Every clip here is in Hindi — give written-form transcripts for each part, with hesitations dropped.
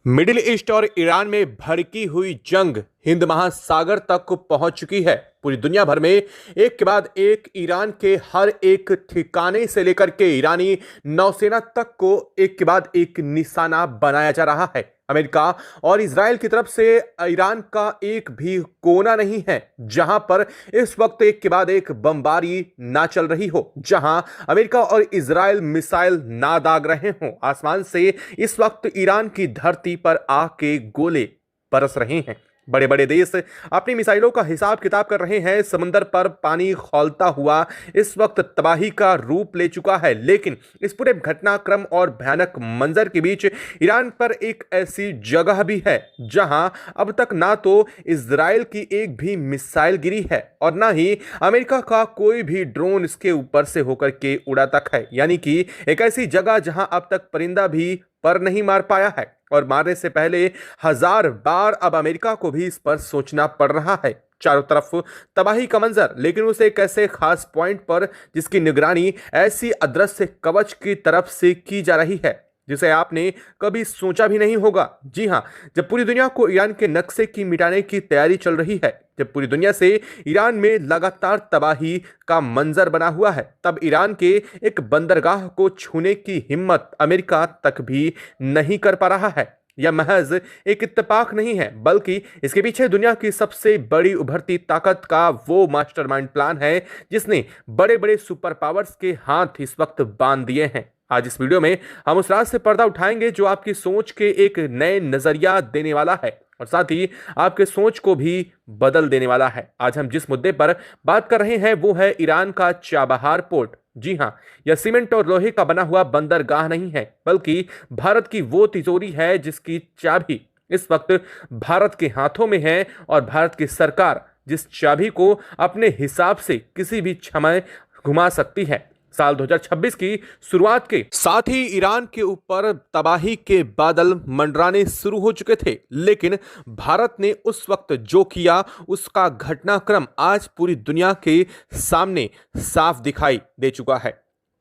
मिडिल ईस्ट और ईरान में भड़की हुई जंग हिंद महासागर तक पहुंच चुकी है। पूरी दुनिया भर में एक के बाद एक ईरान के हर एक ठिकाने से लेकर के ईरानी नौसेना तक को एक के बाद एक निशाना बनाया जा रहा है। अमेरिका और इजराइल की तरफ से ईरान का एक भी कोना नहीं है जहां पर इस वक्त एक के बाद एक बमबारी ना चल रही हो, जहां अमेरिका और इजराइल मिसाइल ना दाग रहे हों। आसमान से इस वक्त ईरान की धरती पर आके गोले बरस रहे हैं। बड़े बड़े देश अपनी मिसाइलों का हिसाब किताब कर रहे हैं। समंदर पर पानी खौलता हुआ इस वक्त तबाही का रूप ले चुका है। लेकिन इस पूरे घटनाक्रम और भयानक मंजर के बीच ईरान पर एक ऐसी जगह भी है जहां अब तक ना तो इजराइल की एक भी मिसाइल गिरी है और ना ही अमेरिका का कोई भी ड्रोन इसके ऊपर से होकर के उड़ा तक है। यानी कि एक ऐसी जगह जहां अब तक परिंदा भी पर नहीं मार पाया है और मारने से पहले 1000 बार अब अमेरिका को भी इस पर सोचना पड़ रहा है। चारों तरफ तबाही का मंजर, लेकिन उस एक ऐसे खास पॉइंट पर जिसकी निगरानी ऐसी अदृश्य कवच की तरफ से की जा रही है जिसे आपने कभी सोचा भी नहीं होगा। जी हां, जब पूरी दुनिया को ईरान के नक्शे की मिटाने की तैयारी चल रही है, जब पूरी दुनिया से ईरान में लगातार तबाही का मंजर बना हुआ है, तब ईरान के एक बंदरगाह को छूने की हिम्मत अमेरिका तक भी नहीं कर पा रहा है। यह महज एक इत्तेफाक नहीं है, बल्कि इसके पीछे दुनिया की सबसे बड़ी उभरती ताकत का वो मास्टरमाइंड प्लान है जिसने बड़े बड़े सुपर पावर्स के हाथ इस वक्त बांध दिए हैं। आज इस वीडियो में हम उस राज से पर्दा उठाएंगे जो आपकी सोच के एक नए नजरिया देने वाला है और साथ ही आपके सोच को भी बदल देने वाला है। आज हम जिस मुद्दे पर बात कर रहे हैं वो है ईरान का चाबहार पोर्ट। जी हां, यह सीमेंट और लोहे का बना हुआ बंदरगाह नहीं है, बल्कि भारत की वो तिजोरी है जिसकी चाबी इस वक्त भारत के हाथों में है और भारत की सरकार जिस चाबी को अपने हिसाब से किसी भी समय घुमा सकती है। साल 2026 की शुरुआत के साथ ही ईरान के ऊपर तबाही के बादल मंडराने शुरू हो चुके थे, लेकिन भारत ने उस वक्त जो किया उसका घटनाक्रम आज पूरी दुनिया के सामने साफ दिखाई दे चुका है।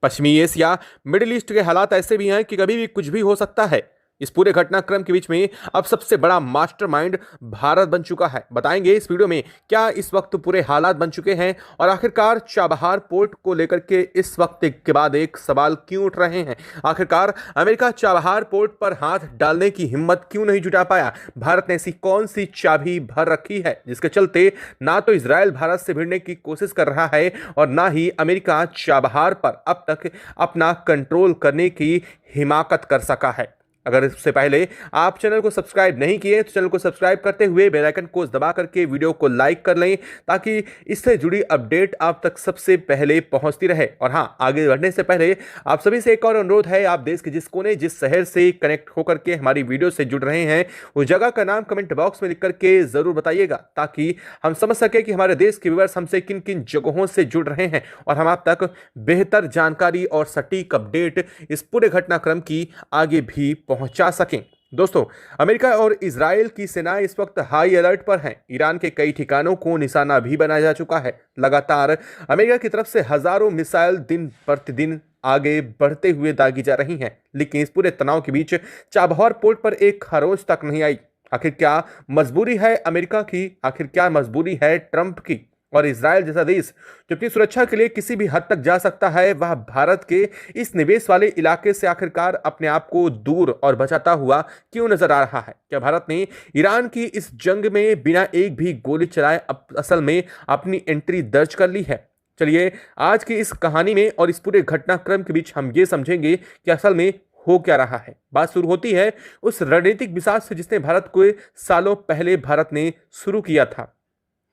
पश्चिमी एशिया, मिडिल ईस्ट के हालात ऐसे भी हैं कि कभी भी कुछ भी हो सकता है। इस पूरे घटनाक्रम के बीच में अब सबसे बड़ा मास्टरमाइंड भारत बन चुका है। बताएंगे इस वीडियो में क्या इस वक्त पूरे हालात बन चुके हैं और आखिरकार चाबहार पोर्ट को लेकर के इस वक्त एक के बाद एक सवाल क्यों उठ रहे हैं। आखिरकार अमेरिका चाबहार पोर्ट पर हाथ डालने की हिम्मत क्यों नहीं जुटा पाया। भारत ने ऐसी कौन सी चाबी भर रखी है जिसके चलते ना तो इजराइल भारत से भिड़ने की कोशिश कर रहा है और ना ही अमेरिका चाबहार पर अब तक अपना कंट्रोल करने की हिमाकत कर सका है। अगर इससे पहले आप चैनल को सब्सक्राइब नहीं किए तो चैनल को सब्सक्राइब करते हुए बेल आइकन को दबा करके वीडियो को लाइक कर लें ताकि इससे जुड़ी अपडेट आप तक सबसे पहले पहुंचती रहे। और हां, आगे बढ़ने से पहले आप सभी से एक और अनुरोध है, आप देश के जिस कोने जिस शहर से कनेक्ट होकर के हमारी वीडियो से जुड़ रहे हैं उस जगह का नाम कमेंट बॉक्स में लिख करके जरूर बताइएगा ताकि हम समझ सके कि हमारे देश के व्यूअर्स हमसे किन किन जगहों से जुड़ रहे हैं और हम आप तक बेहतर जानकारी और सटीक अपडेट इस पूरे घटनाक्रम की आगे भी पहुंचा सकें। दोस्तों, अमेरिका और इजराइल की सेनाएं इस वक्त हाई अलर्ट पर हैं। ईरान के कई ठिकानों को निशाना भी बनाया जा चुका है। लगातार अमेरिका की तरफ से हजारों मिसाइल दिन प्रतिदिन आगे बढ़ते हुए दागी जा रही हैं, लेकिन इस पूरे तनाव के बीच चाबहार पोर्ट पर एक खरोच तक नहीं आई। आखिर क्या मजबूरी है अमेरिका की, आखिर क्या मजबूरी है ट्रंप की। और इजराइल जैसा देश जो अपनी सुरक्षा के लिए किसी भी हद तक जा सकता है, वह भारत के इस निवेश वाले इलाके से आखिरकार अपने आप को दूर और बचाता हुआ क्यों नजर आ रहा है। क्या भारत ने ईरान की इस जंग में बिना एक भी गोली चलाए असल में अपनी एंट्री दर्ज कर ली है। चलिए आज की इस कहानी में और इस पूरे घटनाक्रम के बीच हम ये समझेंगे कि असल में हो क्या रहा है। बात शुरू होती है उस रणनीतिक विकास से जिसने भारत को सालों पहले भारत ने शुरू किया था।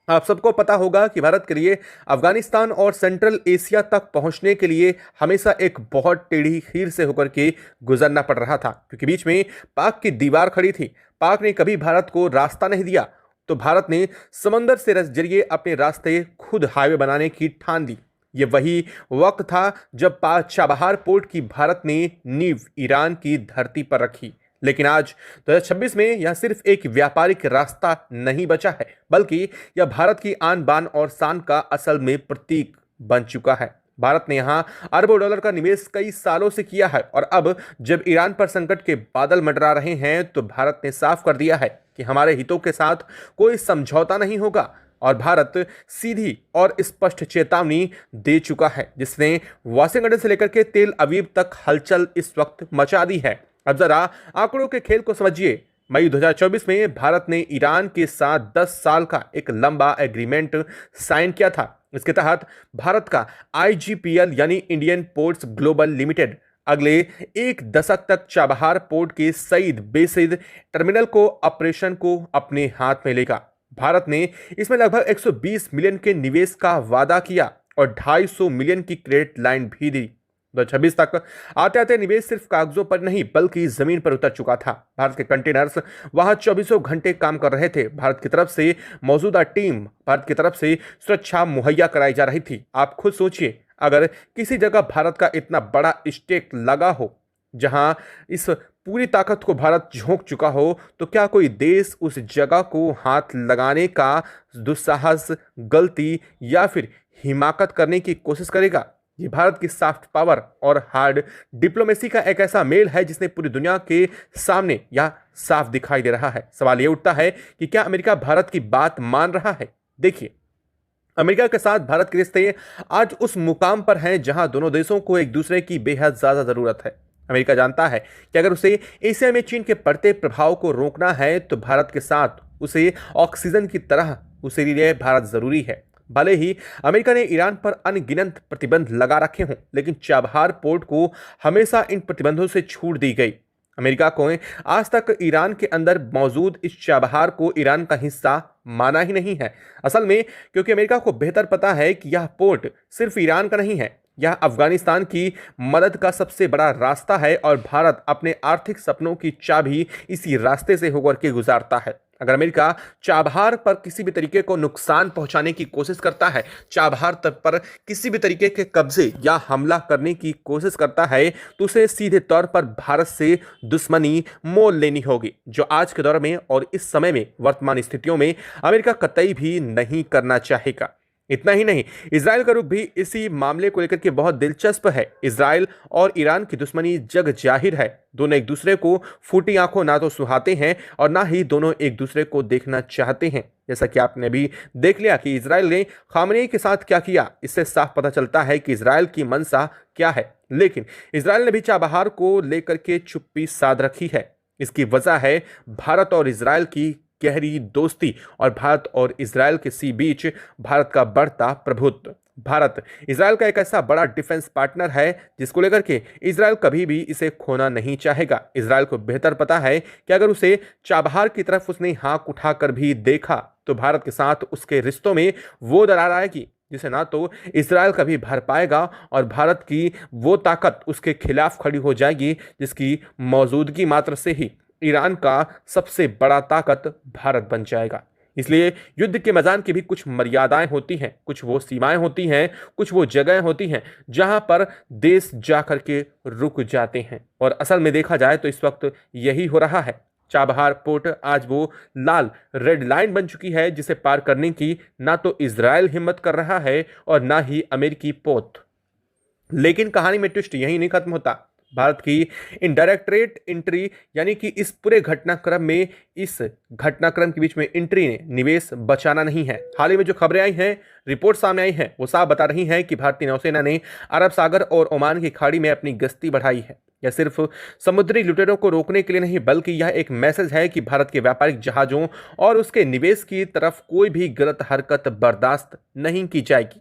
आप सबको पता होगा कि भारत के लिए अफगानिस्तान और सेंट्रल एशिया तक पहुंचने के लिए हमेशा एक बहुत टेढ़ी खीर से होकर के गुजरना पड़ रहा था, क्योंकि बीच में पाक की दीवार खड़ी थी। पाक ने कभी भारत को रास्ता नहीं दिया, तो भारत ने समंदर से जरिए अपने रास्ते खुद हाईवे बनाने की ठान ली। ये वही वक्त था जब चाबहार पोर्ट की भारत ने नींव ईरान की धरती पर रखी। लेकिन आज 2026 में यह सिर्फ एक व्यापारिक रास्ता नहीं बचा है, बल्कि यह भारत की आन बान और शान का असल में प्रतीक बन चुका है। भारत ने यहां अरबों डॉलर का निवेश कई सालों से किया है और अब जब ईरान पर संकट के बादल मंडरा रहे हैं तो भारत ने साफ कर दिया है कि हमारे हितों के साथ कोई समझौता नहीं होगा। और भारत सीधी और स्पष्ट चेतावनी दे चुका है, जिसने वाशिंगटन से लेकर के तेल अवीव तक हलचल इस वक्त मचा दी है। अब जरा आंकड़ों के खेल को समझिए। मई 2024 में भारत ने ईरान के साथ 10 साल का एक लंबा एग्रीमेंट साइन किया था। इसके तहत भारत का IGPL यानी इंडियन पोर्ट्स ग्लोबल लिमिटेड अगले एक दशक तक चाबहार पोर्ट के सईद बेसिद टर्मिनल को ऑपरेशन को अपने हाथ में लेगा। भारत ने इसमें लगभग 120 मिलियन के निवेश का वादा किया और 250 मिलियन की क्रेडिट लाइन भी दी। 2026 तक आते आते निवेश सिर्फ कागजों पर नहीं बल्कि जमीन पर उतर चुका था। भारत के कंटेनर्स वहां 24 घंटे काम कर रहे थे। भारत की तरफ से मौजूदा टीम, भारत की तरफ से सुरक्षा मुहैया कराई जा रही थी। आप खुद सोचिए, अगर किसी जगह भारत का इतना बड़ा स्टेक लगा हो, जहां इस पूरी ताकत को भारत झोंक चुका हो, तो क्या कोई देश उस जगह को हाथ लगाने का दुस्साहस, गलती या फिर हिमाकत करने की कोशिश करेगा? ये भारत की सॉफ्ट पावर और हार्ड डिप्लोमेसी का एक ऐसा मेल है जिसने पूरी दुनिया के सामने यह साफ दिखाई दे रहा है। सवाल ये उठता है कि क्या अमेरिका भारत की बात मान रहा है? देखिए, अमेरिका के साथ भारत के रिश्ते आज उस मुकाम पर हैं जहां दोनों देशों को एक दूसरे की बेहद ज्यादा जरूरत है। अमेरिका जानता है कि अगर उसे एशिया में चीन के बढ़ते प्रभाव को रोकना है तो भारत के साथ उसे ऑक्सीजन की तरह उसे लिए भारत जरूरी है। भले ही अमेरिका ने ईरान पर अनगिनत प्रतिबंध लगा रखे हों, लेकिन चाबहार पोर्ट को हमेशा इन प्रतिबंधों से छूट दी गई। अमेरिका को आज तक ईरान के अंदर मौजूद इस चाबहार को ईरान का हिस्सा माना ही नहीं है। असल में क्योंकि अमेरिका को बेहतर पता है कि यह पोर्ट सिर्फ ईरान का नहीं है, यह अफगानिस्तान की मदद का सबसे बड़ा रास्ता है और भारत अपने आर्थिक सपनों की चाबी इसी रास्ते से होकर के गुजारता है। अगर अमेरिका चाबहार पर किसी भी तरीके को नुकसान पहुंचाने की कोशिश करता है, चाबहार तट पर किसी भी तरीके के कब्जे या हमला करने की कोशिश करता है, तो उसे सीधे तौर पर भारत से दुश्मनी मोल लेनी होगी, जो आज के दौर में और इस समय में वर्तमान स्थितियों में अमेरिका कतई भी नहीं करना चाहेगा। इतना ही नहीं, इजराइल का रुख भी इसी मामले को लेकर के बहुत दिलचस्प है। इजराइल और ईरान की दुश्मनी जग जाहिर है। दोनों एक दूसरे को फूटी आंखों ना तो सुहाते हैं और ना ही दोनों एक दूसरे को देखना चाहते हैं। जैसा कि आपने भी देख लिया कि इजराइल ने खामनेई के साथ क्या किया, इससे साफ पता चलता है कि इजराइल की मंशा क्या है। लेकिन इजराइल ने भी चाबहार को लेकर के चुप्पी साध रखी है। इसकी वजह है भारत और इजराइल की गहरी दोस्ती और भारत और इजराइल के बीच भारत का बढ़ता प्रभुत्व। भारत इजराइल का एक ऐसा बड़ा डिफेंस पार्टनर है जिसको लेकर के इजराइल कभी भी इसे खोना नहीं चाहेगा। इजराइल को बेहतर पता है कि अगर उसे चाबहार की तरफ उसने हाथ उठाकर भी देखा तो भारत के साथ उसके रिश्तों में वो दरार आएगी जिसे ना तो इजराइल कभी भर पाएगा और भारत की वो ताकत उसके खिलाफ खड़ी हो जाएगी जिसकी मौजूदगी मात्र से ही ईरान का सबसे बड़ा ताकत भारत बन जाएगा। इसलिए युद्ध के मैदान की भी कुछ मर्यादाएं होती हैं, कुछ वो सीमाएं होती हैं, कुछ वो जगहें होती हैं जहां पर देश जाकर के रुक जाते हैं। और असल में देखा जाए तो इस वक्त यही हो रहा है। चाबहार पोर्ट आज वो लाल रेड लाइन बन चुकी है जिसे पार करने की ना तो इजराइल हिम्मत कर रहा है और ना ही अमेरिकी पोत। लेकिन कहानी में ट्विस्ट यही नहीं खत्म होता। भारत की इनडायरेक्टरेट एंट्री यानी कि इस पूरे घटनाक्रम में, इस घटनाक्रम के बीच में एंट्री ने निवेश बचाना नहीं है। हाल ही में जो खबरें आई हैं, रिपोर्ट सामने आई हैं, वो साफ बता रही हैं कि भारतीय नौसेना ने अरब सागर और ओमान की खाड़ी में अपनी गश्ती बढ़ाई है। यह सिर्फ समुद्री लुटेरों को रोकने के लिए नहीं बल्कि यह एक मैसेज है कि भारत के व्यापारिक जहाजों और उसके निवेश की तरफ कोई भी गलत हरकत बर्दाश्त नहीं की जाएगी।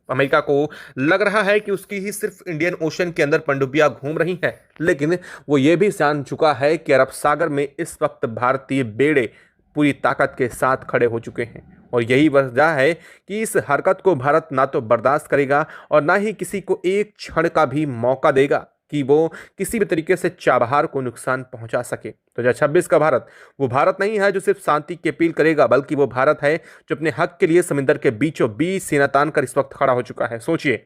अमेरिका को लग रहा है कि उसकी ही सिर्फ इंडियन ओशन के अंदर पनडुब्बियां घूम रही हैं, लेकिन वो ये भी जान चुका है कि अरब सागर में इस वक्त भारतीय बेड़े पूरी ताकत के साथ खड़े हो चुके हैं। और यही वजह है कि इस हरकत को भारत ना तो बर्दाश्त करेगा और ना ही किसी को एक क्षण का भी मौका देगा कि वो किसी भी तरीके से चाबहार को नुकसान पहुंचा सके। तो 2026 का भारत वो भारत नहीं है जो सिर्फ शांति की अपील करेगा, बल्कि वो भारत है जो अपने हक के लिए समुद्र के बीचों बीच सीना तान कर इस वक्त खड़ा हो चुका है। सोचिए,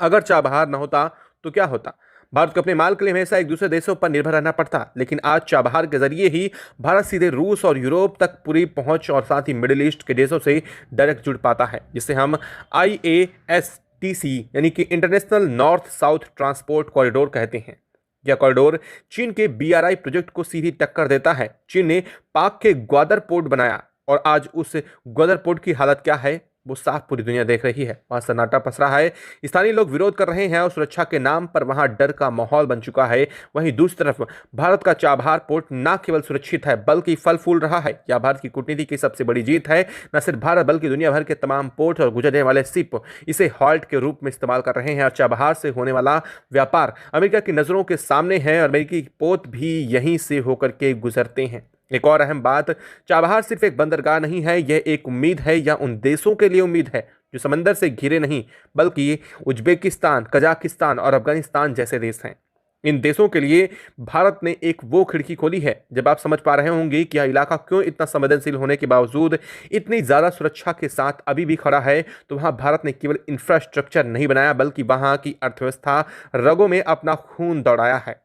अगर चाबहार न होता तो क्या होता? भारत को अपने माल के लिए हमेशा एक दूसरे देशों पर निर्भर रहना पड़ता, लेकिन आज चाबहार के जरिए ही भारत सीधे रूस और यूरोप तक पूरी पहुंच और साथ ही मिडिल ईस्ट के देशों से डायरेक्ट जुड़ पाता है, जिसे हम IAS INTC यानी कि international north south transport corridor कहते हैं। यह कॉरिडोर चीन के BRI प्रोजेक्ट को सीधी टक्कर देता है। चीन ने पाक के ग्वादर पोर्ट बनाया और आज उस ग्वादर पोर्ट की हालत क्या है वो साफ पूरी दुनिया देख रही है। वहां सन्नाटा पसरा है, स्थानीय लोग विरोध कर रहे हैं और सुरक्षा के नाम पर वहां डर का माहौल बन चुका है। वहीं दूसरी तरफ भारत का चाबहार पोर्ट न केवल सुरक्षित है बल्कि फल फूल रहा है। यह भारत की कूटनीति की सबसे बड़ी जीत है। न सिर्फ भारत बल्कि दुनिया भर के तमाम पोर्ट और गुजरने वाले शिप इसे हॉल्ट के रूप में इस्तेमाल कर रहे हैं और चाबहार से होने वाला व्यापार अमेरिका की नजरों के सामने है और अमेरिकी पोत भी यहीं से होकर के गुजरते हैं। एक और अहम बात, चाबहार सिर्फ एक बंदरगाह नहीं है, यह एक उम्मीद है या उन देशों के लिए उम्मीद है जो समंदर से घिरे नहीं बल्कि उज्बेकिस्तान, कजाकिस्तान और अफगानिस्तान जैसे देश हैं। इन देशों के लिए भारत ने एक वो खिड़की खोली है। जब आप समझ पा रहे होंगे कि यह इलाका क्यों इतना संवेदनशील होने के बावजूद इतनी ज्यादा सुरक्षा के साथ अभी भी खड़ा है, तो वहां भारत ने केवल इंफ्रास्ट्रक्चर नहीं बनाया बल्कि वहां की अर्थव्यवस्था रगों में अपना खून दौड़ाया है।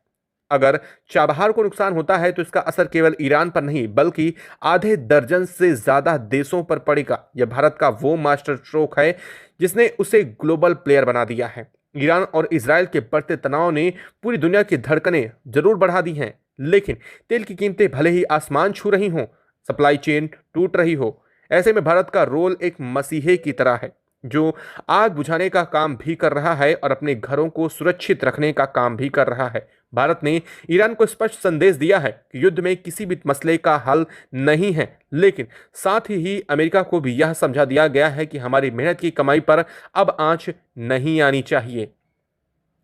अगर चाबहार को नुकसान होता है तो इसका असर केवल ईरान पर नहीं बल्कि आधे दर्जन से ज्यादा देशों पर पड़ेगा। यह भारत का वो मास्टर स्ट्रोक है जिसने उसे ग्लोबल प्लेयर बना दिया है। ईरान और इजराइल के बढ़ते तनाव ने पूरी दुनिया की धड़कनें जरूर बढ़ा दी हैं, लेकिन तेल की कीमतें भले ही आसमान छू रही हों, सप्लाई चेन टूट रही हो, ऐसे में भारत का रोल एक मसीहे की तरह है जो आग बुझाने का काम भी कर रहा है और अपने घरों को सुरक्षित रखने का काम भी कर रहा है। भारत ने ईरान को स्पष्ट संदेश दिया है कि युद्ध में किसी भी मसले का हल नहीं है, लेकिन साथ ही अमेरिका को भी यह समझा दिया गया है कि हमारी मेहनत की कमाई पर अब आंच नहीं आनी चाहिए।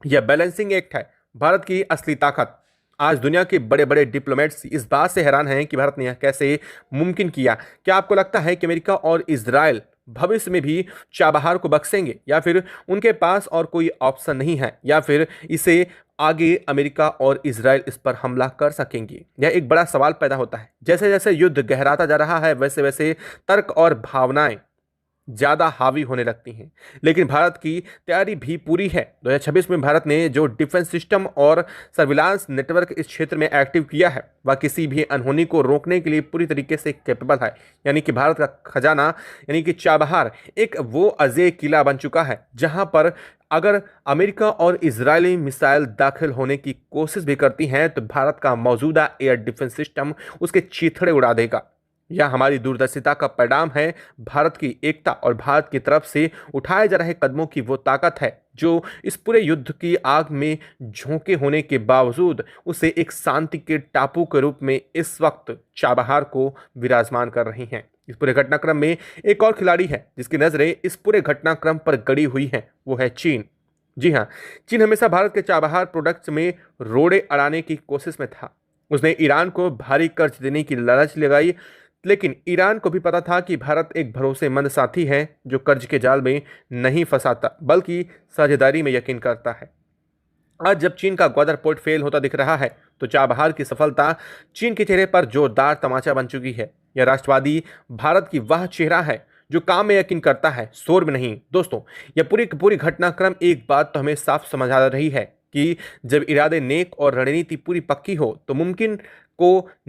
यह बैलेंसिंग एक्ट है भारत की असली ताकत। आज दुनिया के बड़े बड़े डिप्लोमेट्स इस बात से हैरान हैं कि भारत ने यह कैसे मुमकिन किया। क्या आपको लगता है कि अमेरिका और इजराइल भविष्य में भी चाबहार को बख्शेंगे या फिर उनके पास और कोई ऑप्शन नहीं है, या फिर इसे आगे अमेरिका और इजराइल इस पर हमला कर सकेंगे? यह एक बड़ा सवाल पैदा होता है। जैसे जैसे युद्ध गहराता जा रहा है वैसे वैसे तर्क और भावनाएं ज्यादा हावी होने लगती हैं, लेकिन भारत की तैयारी भी पूरी है। 2026 में भारत ने जो डिफेंस सिस्टम और सर्विलांस नेटवर्क इस क्षेत्र में एक्टिव किया है वह किसी भी अनहोनी को रोकने के लिए पूरी तरीके से कैपेबल है। यानी कि भारत का खजाना यानी कि चाबहार एक वो अजय किला बन चुका है जहां पर अगर अमेरिका और इजरायली मिसाइल दाखिल होने की कोशिश भी करती हैं तो भारत का मौजूदा एयर डिफेंस सिस्टम उसके चीथड़े उड़ा देगा। यह हमारी दूरदर्शिता का परिणाम है, भारत की एकता और भारत की तरफ से उठाए जा रहे कदमों की वो ताकत है जो इस पूरे युद्ध की आग में झोंके होने के बावजूद उसे एक शांति के टापू के रूप में इस वक्त चाबहार को विराजमान कर रही हैं। इस पूरे घटनाक्रम में एक और खिलाड़ी है जिसकी नजरें इस पूरे घटनाक्रम पर गड़ी हुई हैं, वो है चीन। जी हाँ, चीन हमेशा भारत के चाबहार प्रोडक्ट्स में रोड़े अड़ाने की कोशिश में था। उसने ईरान को भारी कर्ज देने की लालच लगाई, लेकिन ईरान को भी पता था कि भारत एक भरोसेमंद साथी है जो कर्ज के जाल में नहीं फंसाता बल्कि साझेदारी में यकीन करता है। आज जब चीन का ग्वादर पोर्ट फेल होता दिख रहा है तो चाबहार की सफलता चीन के चेहरे पर जोरदार तमाचा बन चुकी है। यह राष्ट्रवादी भारत की वह चेहरा है जो काम में यकीन करता है, शोर में नहीं। दोस्तों, यह पूरी घटनाक्रम एक बात तो हमें साफ समझ आ रही है कि जब इरादे नेक और रणनीति पूरी पक्की हो तो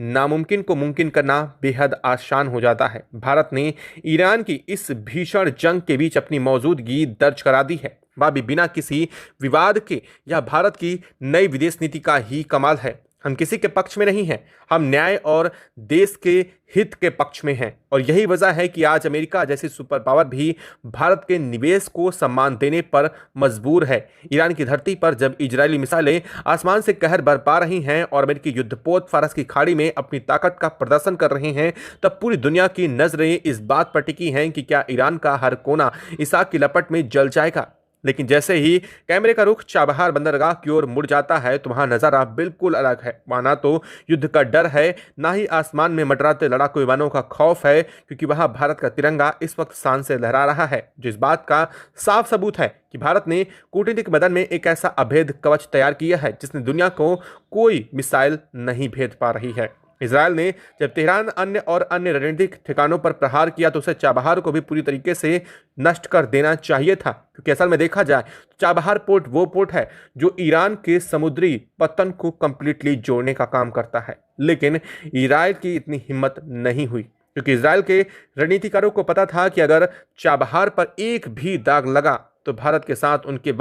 नामुमकिन को मुमकिन करना बेहद आसान हो जाता है। भारत ने ईरान की इस भीषण जंग के बीच अपनी मौजूदगी दर्ज करा दी है, वह भी बिना किसी विवाद के। यह भारत की नई विदेश नीति का ही कमाल है। हम किसी के पक्ष में नहीं हैं, हम न्याय और देश के हित के पक्ष में हैं और यही वजह है कि आज अमेरिका जैसी सुपर पावर भी भारत के निवेश को सम्मान देने पर मजबूर है। ईरान की धरती पर जब इजरायली मिसाइलें आसमान से कहर बरपा रही हैं और अमेरिकी युद्धपोत फारस की खाड़ी में अपनी ताकत का प्रदर्शन कर रहे हैं, तब पूरी दुनिया की नजरें इस बात पर टिकी हैं कि क्या ईरान का हर कोना इस आग की लपट में जल जाएगा। लेकिन जैसे ही कैमरे का रुख चाबहार बंदरगाह की ओर मुड़ जाता है तो वहां नजारा बिल्कुल अलग है। वहां ना तो युद्ध का डर है, ना ही आसमान में मंडराते लड़ाकू विमानों का खौफ है, क्योंकि वहां भारत का तिरंगा इस वक्त शान से लहरा रहा है, जो इस बात का साफ सबूत है कि भारत ने कूटनीतिक मैदान में एक ऐसा अभेद कवच तैयार किया है जिसने दुनिया को कोई मिसाइल नहीं भेद पा रही है। इजरायल ने जब तेहरान अन्य रणनीतिक ठिकानों पर प्रहार किया तो उसे चाबहार को भी पूरी तरीके से नष्ट कर देना चाहिए था, क्योंकि असल में देखा जाए तो चाबहार पोर्ट वो पोर्ट है जो ईरान के समुद्री पतन को कंप्लीटली जोड़ने का काम करता है। लेकिन इजरायल की इतनी हिम्मत नहीं हुई, क्योंकि इजरायल के रणनीतिकारों को पता था कि अगर चाबहार पर एक भी दाग लगा तो भारत के साथ उनके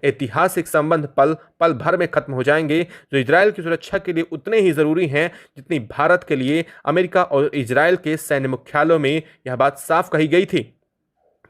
ऐतिहासिक संबंध पल पल भर में खत्म हो जाएंगे, जो इजरायल की सुरक्षा के लिए उतने ही जरूरी हैं जितनी भारत के लिए अमेरिका और इजरायल के सैन्य मुख्यालयों में यह बात साफ कही गई थी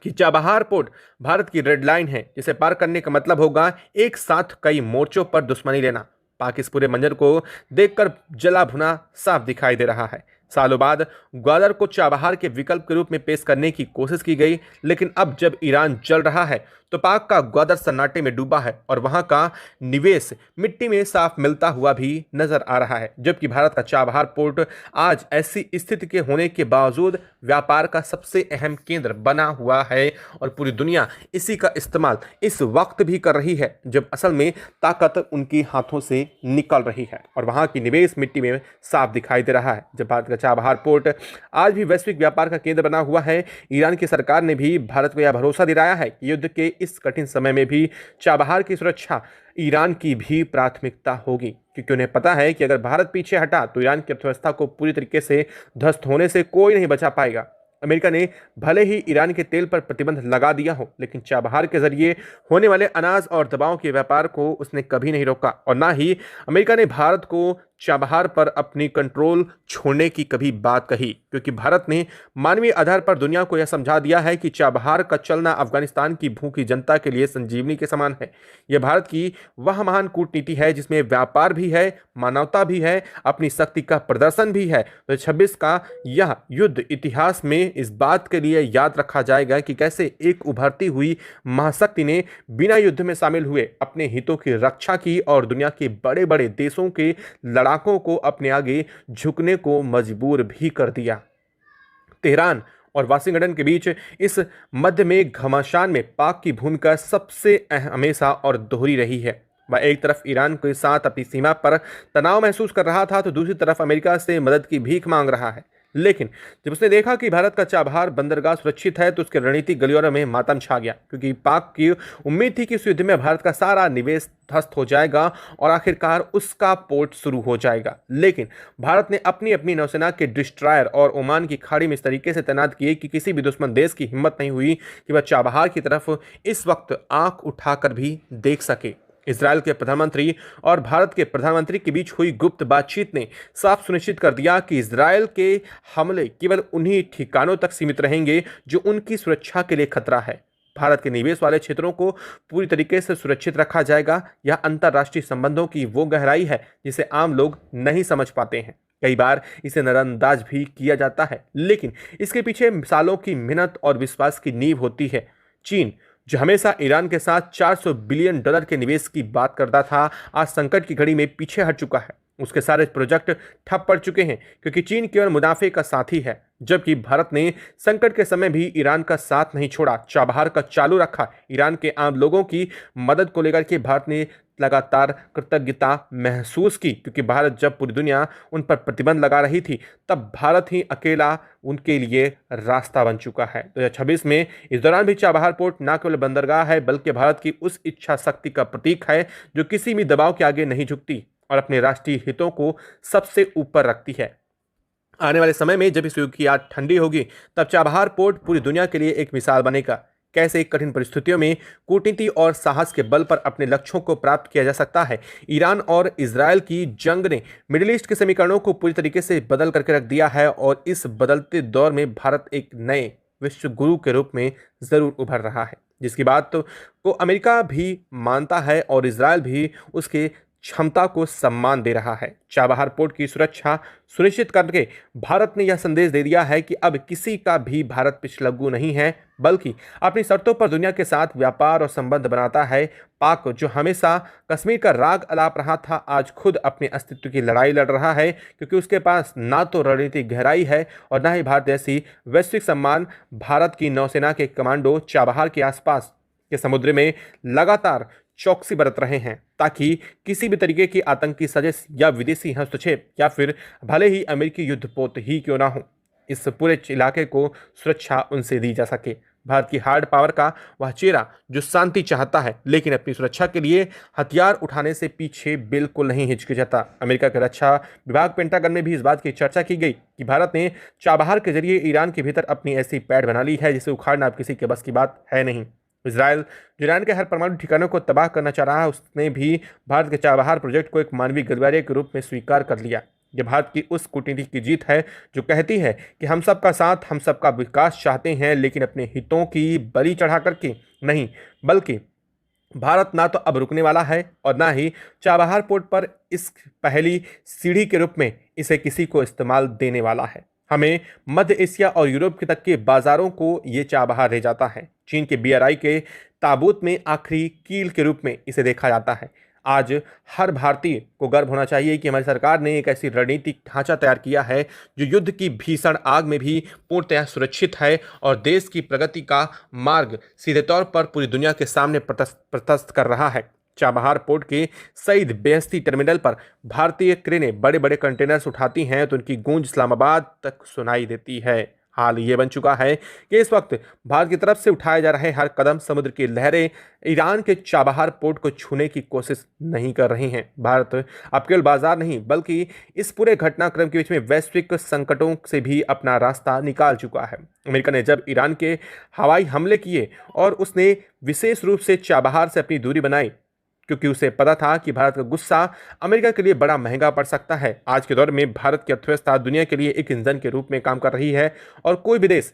कि चाबहार पोर्ट भारत की रेड लाइन है, जिसे पार करने का मतलब होगा एक साथ कई मोर्चों पर दुश्मनी लेना। पाक इस पूरे मंजर को देखकर जला भुना साफ दिखाई दे रहा है। सालों बाद ग्वादर को चाबहार के विकल्प के रूप में पेश करने की कोशिश की गई, लेकिन अब जब ईरान जल रहा है तो पाक का ग्वादर सन्नाटे में डूबा है और वहां का निवेश मिट्टी में साफ मिलता हुआ भी नजर आ रहा है। जबकि भारत का चाबहार पोर्ट आज ऐसी स्थिति के होने के बावजूद व्यापार का सबसे अहम केंद्र बना हुआ है और पूरी दुनिया इसी का इस्तेमाल इस वक्त भी कर रही है जब असल में ताकत उनके हाथों से निकल रही है और वहां की निवेश मिट्टी में साफ दिखाई दे रहा है। जब भारत का चाबहार पोर्ट आज भी वैश्विक व्यापार का केंद्र बना हुआ है, ईरान की सरकार ने भी भारत को यह भरोसा दिलाया है कि युद्ध के इस कठिन समय में भी चाबहार की सुरक्षा ईरान की भी प्राथमिकता होगी, क्योंकि उन्हें पता है कि अगर भारत पीछे हटा तो ईरान की अर्थव्यवस्था को पूरी तरीके से ध्वस्त होने से कोई नहीं बचा पाएगा। अमेरिका ने भले ही ईरान के तेल पर प्रतिबंध लगा दिया हो, लेकिन चाबहार के जरिए होने वाले अनाज और दवाओं के व्यापार को उसने कभी नहीं रोका और ना ही अमेरिका ने भारत को चाबहार पर अपनी कंट्रोल छोड़ने की कभी बात कही, क्योंकि भारत ने मानवीय आधार पर दुनिया को यह समझा दिया है कि चाबहार का चलना अफगानिस्तान की भूखी जनता के लिए संजीवनी के समान है। यह भारत की वह महान कूटनीति है जिसमें व्यापार भी है, मानवता भी है, अपनी शक्ति का प्रदर्शन भी है। तो 26 का यह युद्ध इतिहास में इस बात के लिए याद रखा जाएगा कि कैसे एक उभरती हुई महाशक्ति ने बिना युद्ध में शामिल हुए अपने हितों की रक्षा की और दुनिया के बड़े बड़े देशों के लड़ाकों को अपने आगे झुकने को मजबूर भी कर दिया। तेहरान और वाशिंगटन के बीच इस मध्य में घमासान में पाक की भूमिका सबसे हमेशा और दोहरी रही है। वह एक तरफ ईरान के साथ अपनी सीमा पर तनाव महसूस कर रहा था तो दूसरी तरफ अमेरिका से मदद की भीख मांग रहा है। लेकिन जब उसने देखा कि भारत का चाबहार बंदरगाह सुरक्षित है तो उसके रणनीतिक गलियारों में मातम छा गया, क्योंकि पाक की उम्मीद थी कि इस युद्ध में भारत का सारा निवेश ध्वस्त हो जाएगा और आखिरकार उसका पोर्ट शुरू हो जाएगा। लेकिन भारत ने अपनी अपनी नौसेना के डिस्ट्रॉयर और ओमान की खाड़ी में इस तरीके से तैनात किए कि किसी भी दुश्मन देश की हिम्मत नहीं हुई कि वह चाबहार की तरफ इस वक्त आंख उठाकर भी देख सके। इजरायल के प्रधानमंत्री और भारत के प्रधानमंत्री के बीच हुई गुप्त बातचीत ने साफ सुनिश्चित कर दिया कि इजरायल के हमले केवल उन्हीं ठिकानों तक सीमित रहेंगे जो उनकी सुरक्षा के लिए खतरा है। भारत के निवेश वाले क्षेत्रों को पूरी तरीके से सुरक्षित रखा जाएगा। यह अंतर्राष्ट्रीय संबंधों की वो गहराई है जिसे आम लोग नहीं समझ पाते हैं। कई बार इसे नजरअंदाज भी किया जाता है, लेकिन इसके पीछे सालों की मेहनत और विश्वास की नींव होती है। चीन, जो हमेशा ईरान के साथ $400 बिलियन के निवेश की बात करता था, आज संकट की घड़ी में पीछे हट चुका है। उसके सारे प्रोजेक्ट ठप पड़ चुके हैं क्योंकि चीन केवल मुनाफे का साथी है, जबकि भारत ने संकट के समय भी ईरान का साथ नहीं छोड़ा, चाबहार का चालू रखा। ईरान के आम लोगों की मदद को लेकर के भारत ने लगातार कृतज्ञता महसूस की, क्योंकि भारत जब पूरी दुनिया उन पर प्रतिबंध लगा रही थी तब भारत ही अकेला उनके लिए रास्ता बन चुका है। 2026 में इस दौरान भी चाबहार पोर्ट न केवल बंदरगाह है बल्कि भारत की उस इच्छा शक्ति का प्रतीक है जो किसी भी दबाव के आगे नहीं झुकती और अपने राष्ट्रीय हितों को सबसे ऊपर रखती है। आने वाले समय में जब इस युग की आग ठंडी होगी तब चाबहार पोर्ट पूरी दुनिया के लिए एक मिसाल बनेगा, कैसे कठिन परिस्थितियों में कूटनीति और साहस के बल पर अपने लक्ष्यों को प्राप्त किया जा सकता है। ईरान और इजरायल की जंग ने मिडिल ईस्ट के समीकरणों को पूरी तरीके से बदल करके रख दिया है और इस बदलते दौर में भारत एक नए विश्व गुरु के रूप में जरूर उभर रहा है, जिसकी बात को अमेरिका भी मानता है और इजरायल भी उसके क्षमता को सम्मान दे रहा है। चाबहार पोर्ट की सुरक्षा सुनिश्चित करके भारत ने यह संदेश दे दिया है कि अब किसी का भी भारत पिछलग्गू नहीं है, बल्कि अपनी शर्तों पर दुनिया के साथ व्यापार और संबंध बनाता है। पाक, जो हमेशा कश्मीर का राग अलाप रहा था, आज खुद अपने अस्तित्व की लड़ाई लड़ रहा है, क्योंकि उसके पास ना तो रणनीतिक गहराई है और ना ही भारत जैसी वैश्विक सम्मान। भारत की नौसेना के कमांडो चाबहार के आसपास के समुद्र में लगातार चौकसी बरत रहे हैं ताकि किसी भी तरीके की आतंकी साजिश या विदेशी हस्तक्षेप या फिर भले ही अमेरिकी युद्धपोत ही क्यों ना हो, इस पूरे इलाके को सुरक्षा उनसे दी जा सके। भारत की हार्ड पावर का वह चेहरा जो शांति चाहता है लेकिन अपनी सुरक्षा के लिए हथियार उठाने से पीछे बिल्कुल नहीं हिचकिचाता। अमेरिका के रक्षा विभाग पेंटागन में भी इस बात की चर्चा की गई कि भारत ने चाबहार के जरिए ईरान के भीतर अपनी ऐसी पैड़ बना ली है जिसे उखाड़ना अब किसी के बस की बात है नहीं। इजराइल जो ईरान के हर परमाणु ठिकानों को तबाह करना चाह रहा है, उसने भी भारत के चाबहार प्रोजेक्ट को एक मानवीय गलियारे के रूप में स्वीकार कर लिया। यह भारत की उस कूटनीति की जीत है जो कहती है कि हम सबका साथ, हम सबका विकास चाहते हैं, लेकिन अपने हितों की बलि चढ़ा करके नहीं, बल्कि भारत ना तो अब रुकने वाला है और ना ही चाबहार पोर्ट पर इस पहली सीढ़ी के रूप में इसे किसी को इस्तेमाल देने वाला है। हमें मध्य एशिया और यूरोप के तक के बाजारों को ये चाबहार ले जाता है। चीन के BRI के ताबूत में आखिरी कील के रूप में इसे देखा जाता है। आज हर भारतीय को गर्व होना चाहिए कि हमारी सरकार ने एक ऐसी रणनीतिक ढांचा तैयार किया है जो युद्ध की भीषण आग में भी पूर्णतः सुरक्षित है और देश की प्रगति का मार्ग सीधे तौर पर पूरी दुनिया के सामने प्रशस्त कर रहा है। चाबहार पोर्ट के सईद बेहस्ती टर्मिनल पर भारतीय क्रेनें बड़े बड़े कंटेनर्स उठाती हैं तो उनकी गूंज इस्लामाबाद तक सुनाई देती है। हाल ये बन चुका है कि इस वक्त भारत की तरफ से उठाए जा रहे हर कदम समुद्र की लहरें ईरान के चाबहार पोर्ट को छूने की कोशिश नहीं कर रही हैं। भारत अब केवल बाजार नहीं बल्कि इस पूरे घटनाक्रम के बीच में वैश्विक संकटों से भी अपना रास्ता निकाल चुका है। अमेरिका ने जब ईरान के हवाई हमले किए और उसने विशेष रूप से चाबहार से अपनी दूरी बनाई, क्योंकि उसे पता था कि भारत का गुस्सा अमेरिका के लिए बड़ा महंगा पड़ सकता है। आज के दौर में भारत की अर्थव्यवस्था दुनिया के लिए एक इंजन के रूप में काम कर रही है और कोई भी देश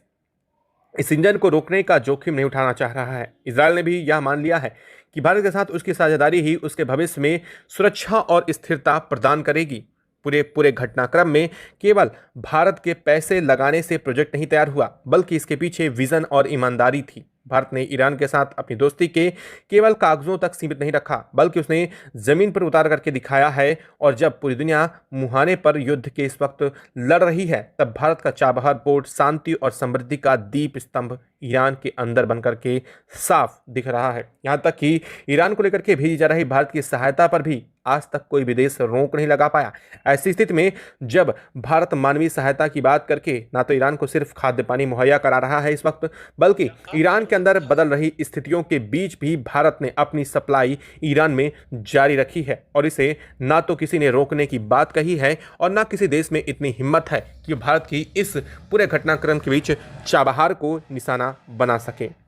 इस इंजन को रोकने का जोखिम नहीं उठाना चाह रहा है। इजरायल ने भी यह मान लिया है कि भारत के साथ उसकी साझेदारी ही उसके भविष्य में सुरक्षा और स्थिरता प्रदान करेगी। पूरे घटनाक्रम में केवल भारत के पैसे लगाने से प्रोजेक्ट नहीं तैयार हुआ, बल्कि इसके पीछे विजन और ईमानदारी थी। भारत ने ईरान के साथ अपनी दोस्ती के केवल कागजों तक सीमित नहीं रखा, बल्कि उसने जमीन पर उतार करके दिखाया है। और जब पूरी दुनिया मुहाने पर युद्ध के इस वक्त लड़ रही है, तब भारत का चाबहार पोर्ट शांति और समृद्धि का दीप स्तंभ ईरान के अंदर बनकर के साफ दिख रहा है। यहाँ तक कि ईरान को लेकर के भेजी जा रही भारत की सहायता पर भी आज तक कोई विदेश रोक नहीं लगा पाया। ऐसी स्थिति में जब भारत मानवीय सहायता की बात करके ना तो ईरान को सिर्फ खाद्य पानी मुहैया करा रहा है इस वक्त, बल्कि ईरान के अंदर बदल रही स्थितियों के बीच भी भारत ने अपनी सप्लाई ईरान में जारी रखी है और इसे ना तो किसी ने रोकने की बात कही है और ना किसी देश में इतनी हिम्मत है कि भारत की इस पूरे घटनाक्रम के बीच चाबहार को निशाना बना सके।